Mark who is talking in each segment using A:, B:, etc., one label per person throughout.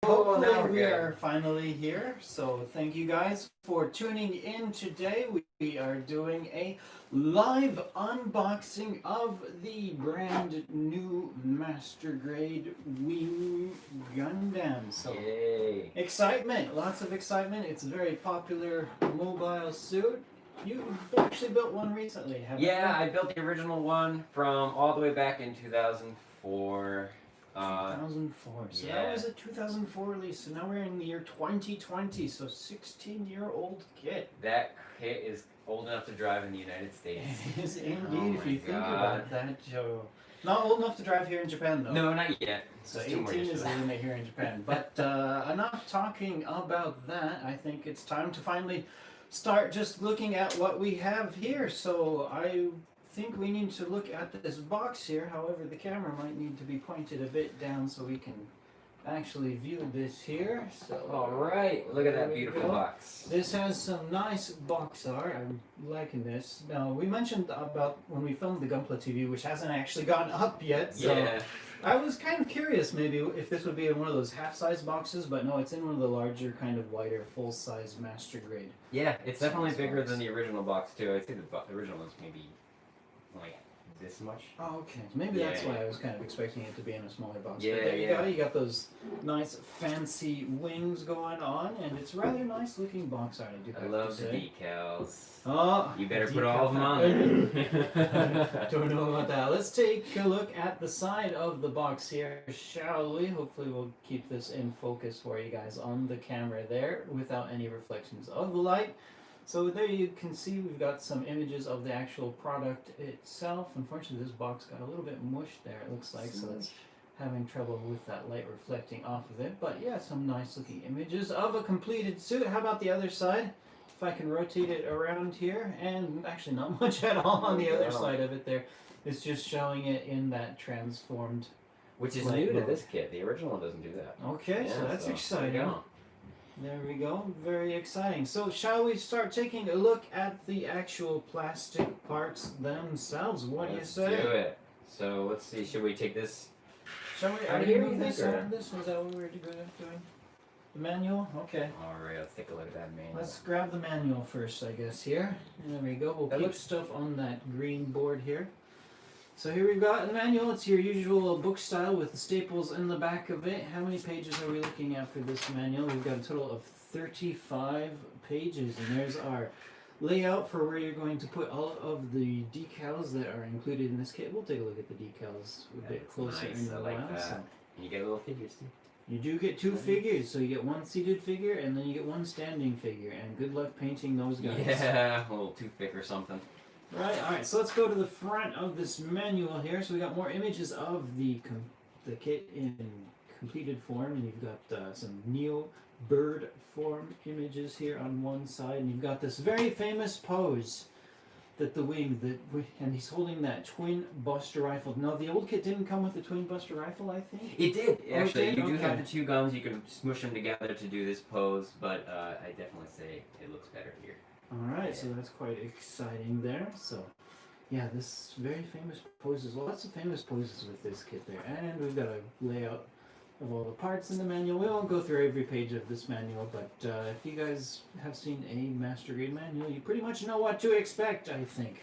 A: Hopefully we are finally here. So thank you guys for tuning in today. We are doing a live unboxing of the brand new Master Grade Wing Gundam. So
B: Yay.
A: excitement, lots of excitement. It's a very popular mobile suit. You actually built one recently, haven't you?
B: Yeah, I built the original one from all the way back in 2004.
A: 2004. So
B: yeah.
A: that was a 2004 release. So now we're in the year 2020. So 16-year-old kit.
B: That kit is old enough to drive in the United States.
A: It is indeed,
B: Oh
A: if you
B: my
A: think
B: God.
A: about that, Joe. Not old enough to drive here in Japan, though.
B: No, not yet.
A: So
B: It's 2 more
A: 18
B: years
A: is
B: for
A: the
B: that.
A: limit here in Japan. But enough talking about that. I think it's time to finally start just looking at what we have here. So I think we need to look at this box here. However, the camera might need to be pointed a bit down so we can actually view this here. So
B: Alright, look at
A: there
B: that
A: we
B: beautiful
A: go.
B: box.
A: This has some nice box art. I'm liking this. Now, we mentioned about when we filmed the Gunpla TV, which hasn't actually gone up yet. So
B: Yeah.
A: I was kind of curious maybe if this would be in one of those half-size boxes, but no, it's in one of the larger, kind of wider, full-size Master Grade.
B: Yeah, it's definitely
A: Size
B: bigger
A: box.
B: than the original box, too. I'd say the original was maybe like this much.
A: Oh, okay. Maybe that's
B: Yeah.
A: why I was kind of expecting it to be in a smaller box.
B: Yeah,
A: but there you
B: yeah.
A: go. You got those nice, fancy wings going on, and it's rather nice looking box art, I do have
B: I love
A: to
B: the
A: say.
B: decals.
A: Oh,
B: You better put
A: decal
B: all of them on there.
A: Don't know about that. Let's take a look at the side of the box here, shall we? Hopefully we'll keep this in focus for you guys on the camera there without any reflections of the light. So there you can see we've got some images of the actual product itself. Unfortunately this box got a little bit mushed there, it looks like, so it's having trouble with that light reflecting off of it. But yeah, some nice looking images of a completed suit. How about the other side? If I can rotate it around here, and actually not much at all on the other side of it there. It's just showing it in that transformed.
B: Which is
A: Like
B: new to
A: mode.
B: this kit. The original one doesn't do that.
A: Okay, so
B: Yeah,
A: that's
B: there you
A: exciting.
B: go.
A: There we go, very exciting. So shall we start taking a look at the actual plastic parts themselves? What
B: Let's
A: do you say?
B: do it. So let's see, should we take this?
A: Shall we
B: Out of here,
A: move
B: you
A: this
B: think, or-
A: out of this? Is that what we were doing? The manual? Okay.
B: Alright, let's take a look at that manual.
A: Let's grab the manual first, I guess, here. And there we go. We'll
B: That
A: keep
B: looks-
A: stuff on that green board here. So here we've got the manual. It's your usual book style with the staples in the back of it. How many pages are we looking at for this manual? We've got a total of 35 pages, and there's our layout for where you're going to put all of the decals that are included in this kit. We'll take a look at the decals a bit
B: That's
A: closer
B: nice,
A: in
B: I
A: a
B: like
A: while.
B: that.
A: So
B: And you get little figures too.
A: you do get two figures, so you get one seated figure and then you get one standing figure. And good luck painting those guys.
B: Yeah, a little toothpick or something.
A: Right, alright, so let's go to the front of this manual here. So we got more images of the kit in completed form, and you've got some Neo bird form images here on one side, and you've got this very famous pose that the wing, and he's holding that twin Buster rifle. Now the old kit didn't come with the twin Buster rifle, I think?
B: It did, actually.
A: did?
B: You do
A: Okay.
B: have the two guns, you can smush them together to do this pose, but I definitely say it looks better here.
A: Alright, so that's quite exciting there. So, yeah, this very famous poses, lots of famous poses with this kit there. And we've got a layout of all the parts in the manual. We won't go through every page of this manual, but if you guys have seen a Master Grade manual, you pretty much know what to expect, I think.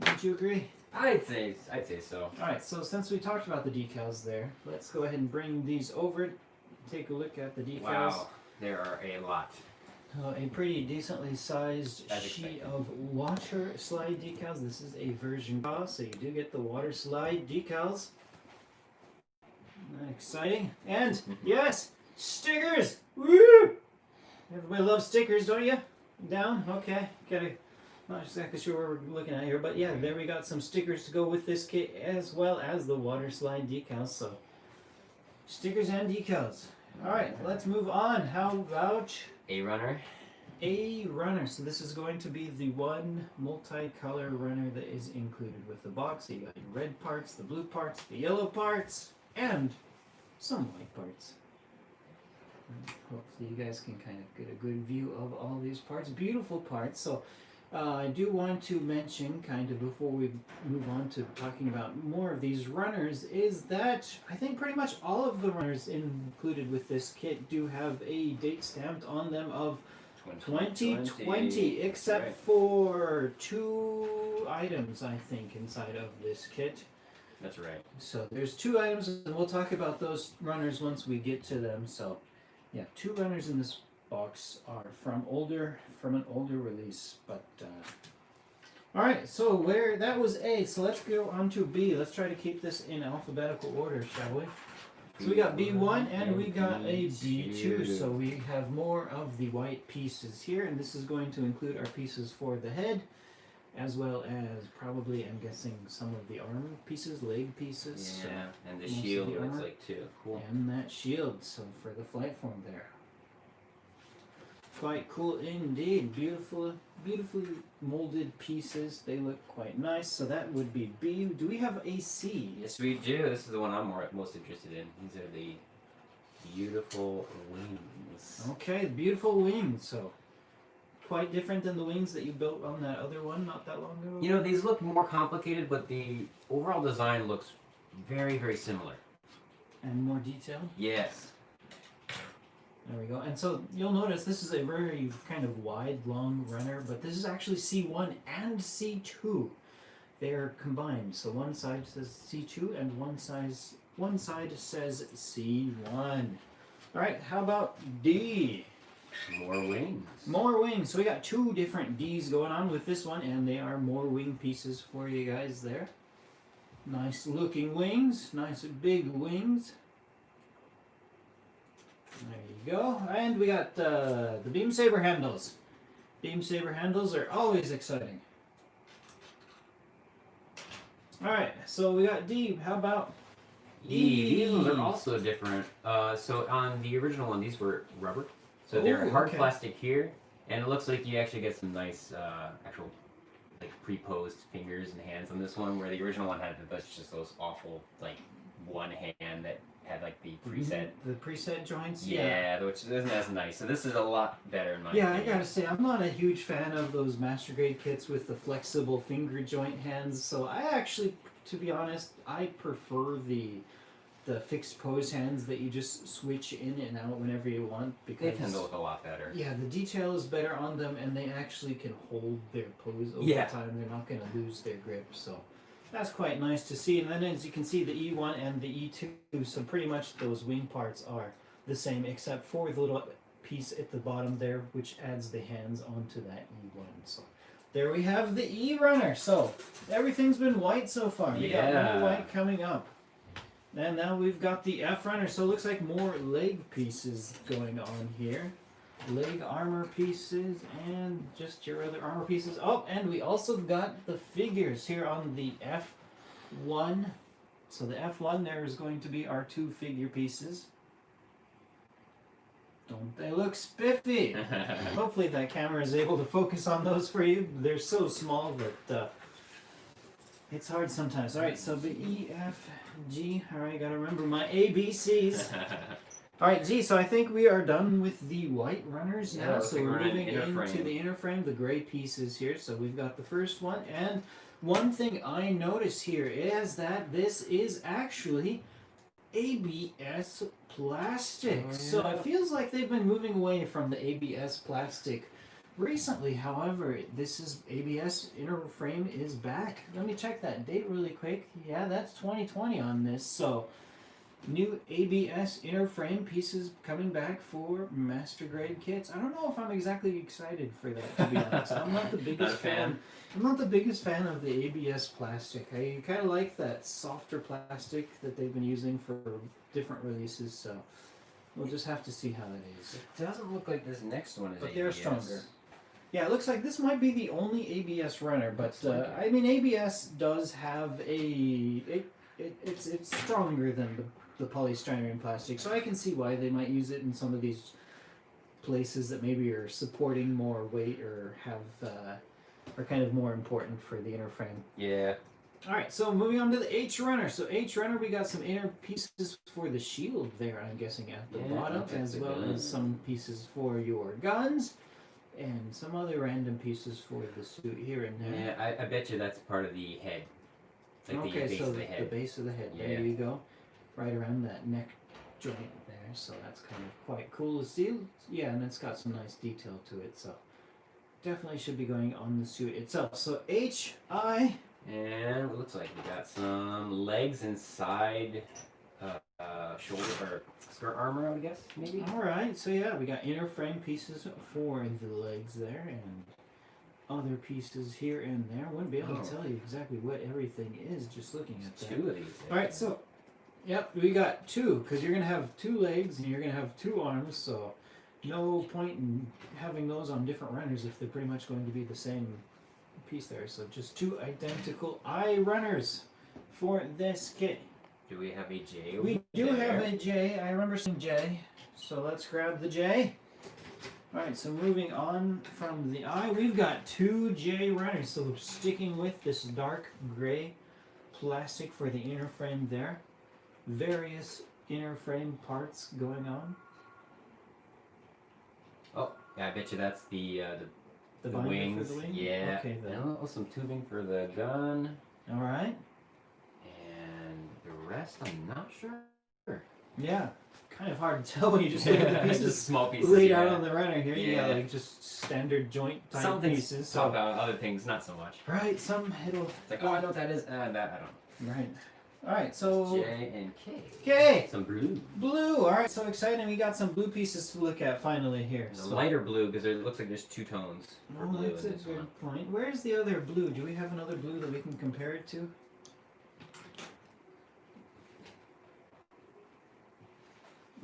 A: Don't you agree?
B: I'd say so.
A: Alright, so since we talked about the decals there, let's go ahead and bring these over, take a look at the decals.
B: Wow, there are a lot.
A: A pretty decently sized
B: As
A: sheet
B: expected.
A: of water slide decals. This is a version BA, so you do get the water slide decals. Exciting. And, yes, stickers! Woo! Everybody loves stickers, don't you? Down? Okay. Not exactly sure what we're looking at here, but yeah, there we got some stickers to go with this kit, as well as the water slide decals. So, stickers and decals. Alright, let's move on. How about
B: A runner.
A: a runner? So this is going to be the one multicolor runner that is included with the box. So you got your red parts, the blue parts, the yellow parts, and some white parts. And hopefully you guys can kind of get a good view of all these parts. Beautiful parts. So I do want to mention, kind of before we move on to talking about more of these runners, is that I think pretty much all of the runners included with this kit do have a date stamped on them of 2020, except
B: right.
A: for 2 items, I think, inside of this kit.
B: That's right.
A: So there's 2 items, and we'll talk about those runners once we get to them. So, yeah, 2 runners in this box are from an older release. But all right, so that was A. So let's go on to B. Let's try to keep this in alphabetical order, shall we? So we got B1 and we got a B2. So we have more of the white pieces here, and this is going to include our pieces for the head, as well as probably, I'm guessing, some of the armor pieces, leg pieces.
B: Yeah, and the
A: most of
B: shield
A: the
B: looks
A: armor.
B: like too. Cool.
A: And that shield, so for the flight form there. Quite cool indeed. Beautifully molded pieces. They look quite nice. So that would be B. Do we have a C?
B: Yes, we do. This is the one I'm most interested in. These are the beautiful wings.
A: Okay, beautiful wings. So quite different than the wings that you built on that other one not that long ago.
B: You know, these look more complicated, but the overall design looks very, very similar.
A: And more detailed.
B: Yes.
A: There we go. And so you'll notice this is a very kind of wide, long runner, but this is actually C1 and C2. They're combined. So one side says C2 and one side says C1. All right, how about D?
B: More wings.
A: More wings. So we got 2 different Ds going on with this one, and they are more wing pieces for you guys there. Nice looking wings. Nice big wings. There you go. And we got the beam saber handles. Beam saber handles are always exciting. Alright, so we got D. How about E?
B: These ones are also different. So on the original one, these were rubber. So they're hard
A: okay.
B: plastic here, and it looks like you actually get some nice actual like pre-posed fingers and hands on this one, where the original one had just those awful like one hand that had like the preset.
A: The preset joints?
B: Yeah, which isn't as nice. So this is a lot better in my
A: Yeah,
B: opinion.
A: I gotta say, I'm not a huge fan of those master grade kits with the flexible finger joint hands. So I actually, to be honest, I prefer the fixed pose hands that you just switch in and out whenever you want, because
B: They tend to look a lot better.
A: yeah, the detail is better on them, and they actually can hold their pose over time. They're not going to lose their grip, so that's quite nice to see. And then as you can see, the E1 and the E2, so pretty much those wing parts are the same, except for the little piece at the bottom there, which adds the hands onto that E1. So there we have the E runner. So everything's been white so far. We got more white coming up. And now we've got the F runner, so it looks like more leg pieces going on here. Leg armor pieces and just your other armor pieces. Oh, and we also got the figures here on the F1. So the F1 there is going to be our 2 figure pieces. Don't they look spiffy? Hopefully that camera is able to focus on those for you. They're so small that it's hard sometimes. Alright, so the E, F, G. Alright, gotta remember my ABCs. Alright, Z, so I think we are done with the white runners now. So we're moving into the inner frame, the gray pieces here. So we've got the first one. And one thing I notice here is that this is actually ABS plastic.
B: Oh, yeah.
A: So it feels like they've been moving away from the ABS plastic recently. However, this is ABS inner frame is back. Let me check that date really quick. Yeah, that's 2020 on this. So new ABS inner frame pieces coming back for master grade kits. I don't know if I'm exactly excited for that, to be honest. I'm not the biggest fan. I'm not the biggest fan of the ABS plastic. I kind of like that softer plastic that they've been using for different releases. So we'll just have to see how that is.
B: It doesn't look like this next one is
A: But
B: ABS.
A: they're stronger. Yeah, it looks like this might be the only ABS runner, but I mean ABS does have it's stronger than the polystyrene plastic, so I can see why they might use it in some of these places that maybe are supporting more weight or have are kind of more important for the inner frame.
B: Yeah.
A: Alright, so moving on to the H runner. So H runner, we got some inner pieces for the shield there, I'm guessing, at the bottom, as well as some pieces for your guns. and some other random pieces for the suit here and there.
B: Yeah, I bet you that's part of the head. Like the base
A: so
B: of the head.
A: the base of the head.
B: Yeah.
A: There you go. Right around that neck joint there. So that's kind of quite cool to see. Yeah, and it's got some nice detail to it. So definitely should be going on the suit itself. So HI.
B: And it looks like we got some legs inside shoulder or skirt armor, I would guess, maybe.
A: All right. So yeah, we got inner frame pieces for the legs there, and other pieces here and there. I wouldn't be able to tell you exactly what everything is just looking at that.
B: Two of these.
A: All right, so yep, we got two because you're gonna have two legs and you're gonna have two arms. So no point in having those on different runners if they're pretty much going to be the same piece there. So just two identical eye runners for this kit.
B: Do we have a J?
A: We do have a J. I remember seeing J. So let's grab the J. Alright, so moving on from the eye, we've got two J runners. So sticking with this dark gray plastic for the inner frame there. Various inner frame parts going on.
B: Oh, yeah, I bet you that's the
A: binder
B: wings.
A: for the wing?
B: Yeah.
A: Okay, then.
B: And some tubing for the gun.
A: Alright.
B: And the rest, I'm not sure.
A: Yeah. Kind of hard to tell when you just look at the pieces.
B: Just small pieces.
A: Laid out on the runner here. You got
B: Yeah.
A: like just standard joint type
B: Some things
A: pieces.
B: talk about other things, not so much.
A: Right, some it'll.
B: It's like, oh, I know what that is. That I don't.
A: Right. Alright, so.
B: J and K.
A: K!
B: Some blue.
A: Blue! Alright, so exciting. We got some blue pieces to look at finally here.
B: The lighter blue, because it looks like there's two tones for blue
A: that's
B: in
A: a
B: this
A: good
B: one.
A: point. Where's the other blue? Do we have another blue that we can compare it to?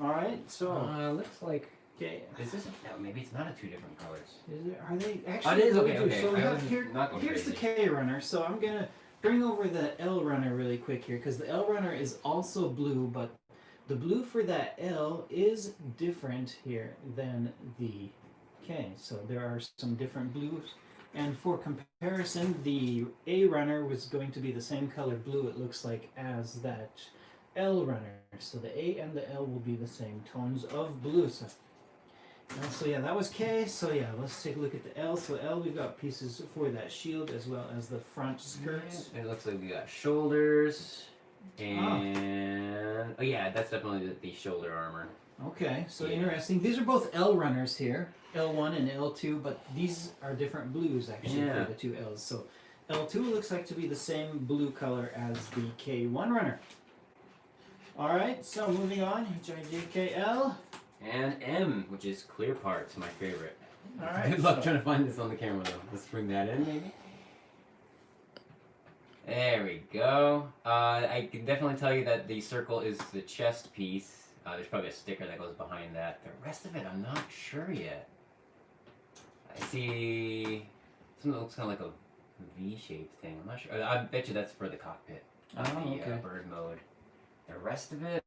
A: Alright, so.
B: Looks like.
A: Okay.
B: Is this? No, maybe it's not a two different colors.
A: Is it, are they
B: Oh,
A: actually?
B: it is?
A: we
B: Okay,
A: do.
B: okay.
A: So we
B: I
A: have
B: wasn't-
A: here.
B: not going
A: Here's the
B: crazy.
A: K runner. So I'm gonna bring over the L runner really quick here because the L runner is also blue, but the blue for that L is different here than the K. So there are some different blues. And for comparison, the A runner was going to be the same color blue, it looks like, as that L runner. So the A and the L will be the same tones of blue. So yeah, that was K. So yeah, let's take a look at the L. So L, we've got pieces for that shield as well as the front skirts.
B: It looks like we got shoulders. And oh yeah, that's definitely the shoulder armor.
A: Okay, so
B: Yeah.
A: interesting. These are both L runners here, L1 and L2, but these are different blues actually
B: Yeah.
A: for the two Ls. So L2 looks like to be the same blue color as the K1 runner. All right, so moving on, HIJKL.
B: And M, which is clear parts, my favorite.
A: All right.
B: Good luck
A: so-
B: trying to find this on the camera though. Let's bring that in maybe. There we go. I can definitely tell you that the circle is the chest piece. There's probably a sticker that goes behind that. The rest of it, I'm not sure yet. I see something that looks kind of like a V-shaped thing. I'm not sure. I bet you that's for the cockpit.
A: Oh,
B: the
A: okay.
B: bird mode. The rest of it,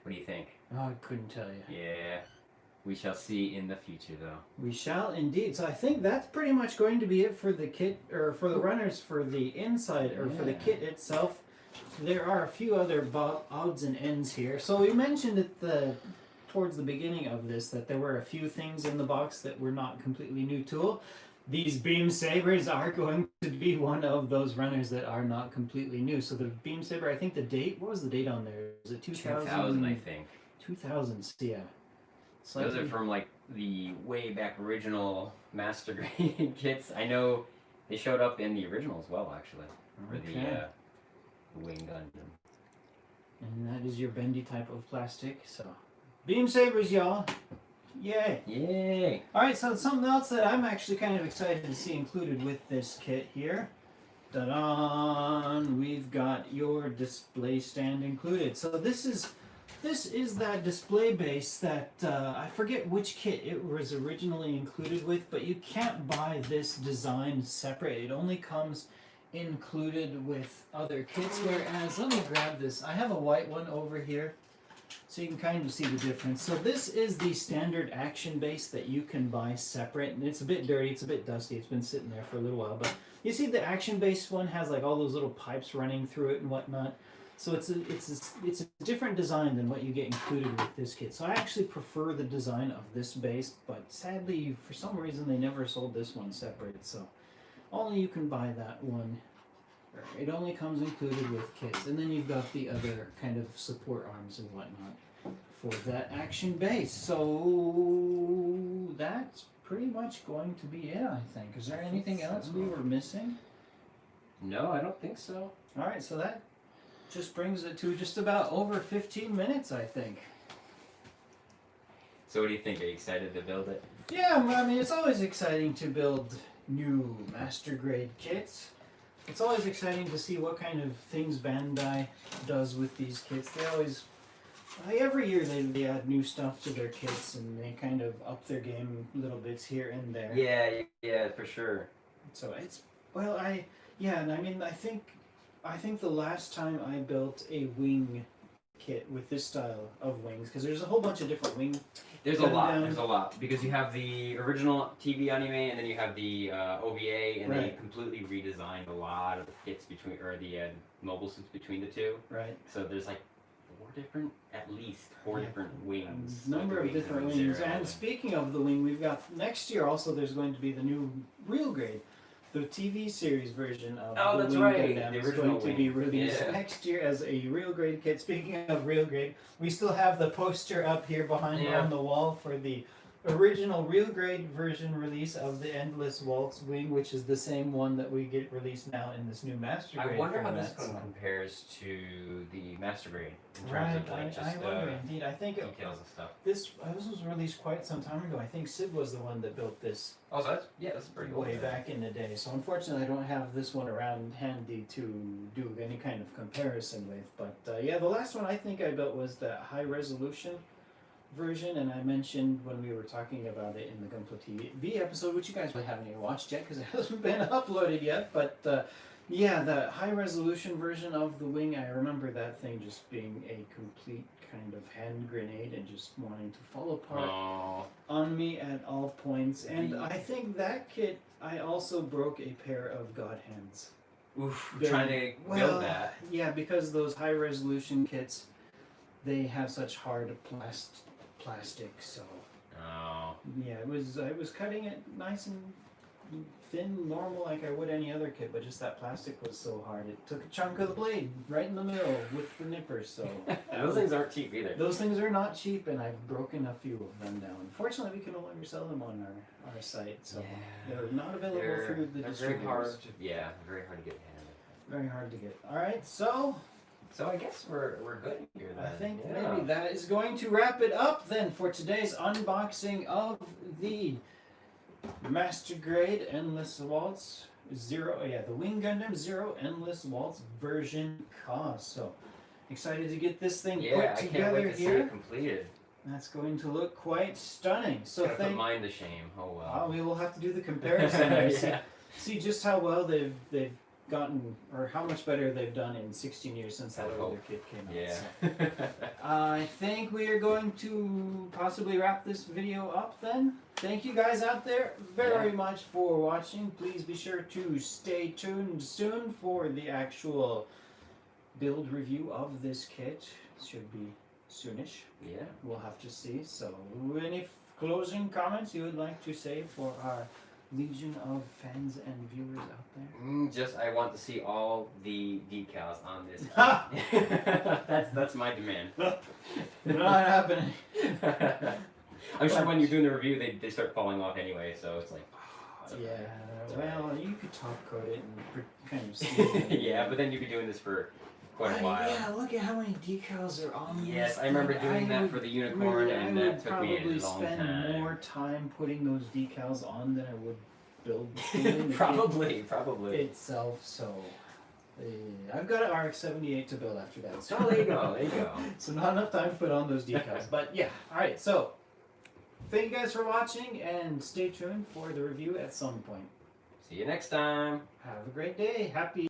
B: what do you think?
A: Oh, I couldn't tell you.
B: Yeah, we shall see in the future though.
A: We shall indeed. So I think that's pretty much going to be it for the kit, or for the runners for the inside, or for the
B: Yeah.
A: kit itself. There are a few other odds and ends here. So we mentioned towards the beginning of this that there were a few things in the box that were not completely new tool. These beam sabers are going to be one of those runners that are not completely new. So the beam saber, I think the date, what was the date on there? Was it 2000?
B: 2000, I think.
A: 2000s, yeah.
B: Those are from like the way back original master grade kits. I know they showed up in the original as well, actually, for
A: Okay.
B: the Wing Gundam.
A: And that is your bendy type of plastic. So, beam sabers, y'all. Yay.
B: Yay!
A: Alright, so something else that I'm actually kind of excited to see included with this kit here. Ta-da! We've got your display stand included. So this is that display base that I forget which kit it was originally included with, but you can't buy this design separate. It only comes included with other kits, whereas, let me grab this. I have a white one over here, so you can kind of see the difference. So this is the standard action base that you can buy separate, and it's a bit dirty, it's a bit dusty, it's been sitting there for a little while, but you see the action base one has like all those little pipes running through it and whatnot. So it's a different design than what you get included with this kit. So I actually prefer the design of this base, but sadly for some reason they never sold this one separate. So only you can buy that one. It only comes included with kits, and then you've got the other kind of support arms and whatnot for that action base. So that's pretty much going to be it, I think. Is there anything else we were missing?
B: No, I don't think so.
A: All right, so that just brings it to just about over 15 minutes, I think.
B: So what do you think? Are you excited to build it?
A: Yeah, I mean, it's always exciting to build new master grade kits. It's always exciting to see what kind of things Bandai does with these kits. They always, every year they add new stuff to their kits and they kind of up their game little bits here and there.
B: Yeah, for sure.
A: So it's, well, and I mean, I think the last time I built a wing kit with this style of wings, because there's a whole bunch of different wing.
B: There's a lot, because you have the original TV anime, and then you have the OVA, and they completely redesigned a lot of the kits between, or the mobile suits between the two.
A: Right.
B: So there's like at least four different wings.
A: Number of different wings. And speaking of the wing, we've got next year also. There's going to be the new real grade. The TV series version of the Wing Gundam is going to be released next year as a real grade kit. Speaking of real grade, we still have the poster up here behind on the wall for the original real grade version release of the Endless Waltz wing, which is the same one that we get released now in this new master grade.
B: I wonder how
A: format,
B: this one compares to the master grade in terms of like just
A: I wonder indeed. I think
B: details and stuff.
A: This was released quite some time ago. I think Sid was the one that built this.
B: Oh, so that's pretty old.
A: Way back in the day. So unfortunately, I don't have this one around handy to do any kind of comparison with. But yeah, the last one I think I built was the high resolution version, and I mentioned when we were talking about it in the Gunpla TV episode, which you guys really haven't even watched yet because it hasn't been uploaded yet. But yeah, the high resolution version of the wing, I remember that thing just being a complete kind of hand grenade and just wanting to fall apart on me at all points. And I think that kit, I also broke a pair of god hands.
B: Oof, trying to build that.
A: Yeah, because those high resolution kits, they have such hard plastic, so yeah, I was cutting it nice and thin, normal, like I would any other kit, but just that plastic was so hard. It took a chunk of the blade right in the middle with the nippers. So
B: those things aren't cheap either.
A: Those things are not cheap, and I've broken a few of them down. Fortunately, we can no longer sell them on our site, so they're not available through the distributors.
B: Very hard to get handed.
A: Very hard to get. All right, so
B: I guess we're good here then.
A: I think maybe that is going to wrap it up then for today's unboxing of the Master Grade Endless Waltz the Wing Gundam Zero Endless Waltz version KA. So excited to get this thing put together
B: I can't wait to see it completed.
A: That's going to look quite stunning. So
B: put mine to shame. Oh well.
A: We will have to do the comparison there. See just how well they've gotten, or how much better they've done in 16 years since that other kit came out.
B: Yeah.
A: So, I think we are going to possibly wrap this video up then. Thank you guys out there very much for watching. Please be sure to stay tuned soon for the actual build review of this kit. It should be soonish.
B: Yeah. We'll
A: have to see. So any closing comments you would like to say for our legion of fans and viewers out there?
B: I want to see all the decals on this. That's my demand.
A: Not happening.
B: I'm sure when you're doing the review, they start falling off anyway, so it's like.
A: Well, you could top coat it and kind of see.
B: Yeah, but then you'd be doing this for quite a while.
A: Yeah, look at how many decals are on this.
B: Yes, I remember doing that for the unicorn, and that took me a long time. I would probably spend more
A: time putting those decals on than I would build the
B: probably
A: itself. So I've got an RX-78 to build after that. So
B: there you go.
A: So not enough time to put on those decals, but yeah. All right, so thank you guys for watching, and stay tuned for the review at some point.
B: See you next time.
A: Have a great day. Happy